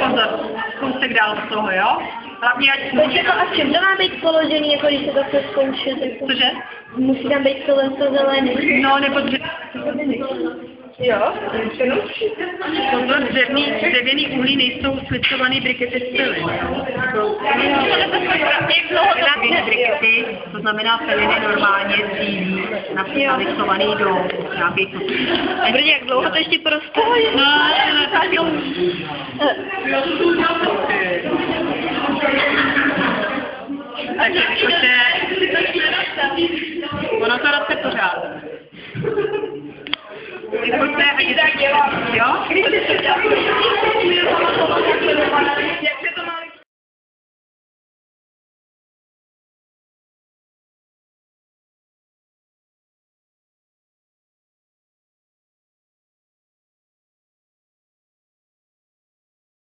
pozor, kousek dál z toho, jo? Hlavně ať... Počkej, a v čem to má být položený, jako když se to chce zkoušet? Jako... Cože? Musí tam být tohle zelený. No, nebo Jo? Pozor, dřevěný uhlí nejsou slicovaný brikety z pily. Jak dlouho to brikety, to znamená peliny normálně dříví, nalisovaný do nějakých kostí. Brně, jak dlouho to ještě prostojí? No, takže vykoče, ono to roste pořád. Vykoče a dělá, jo?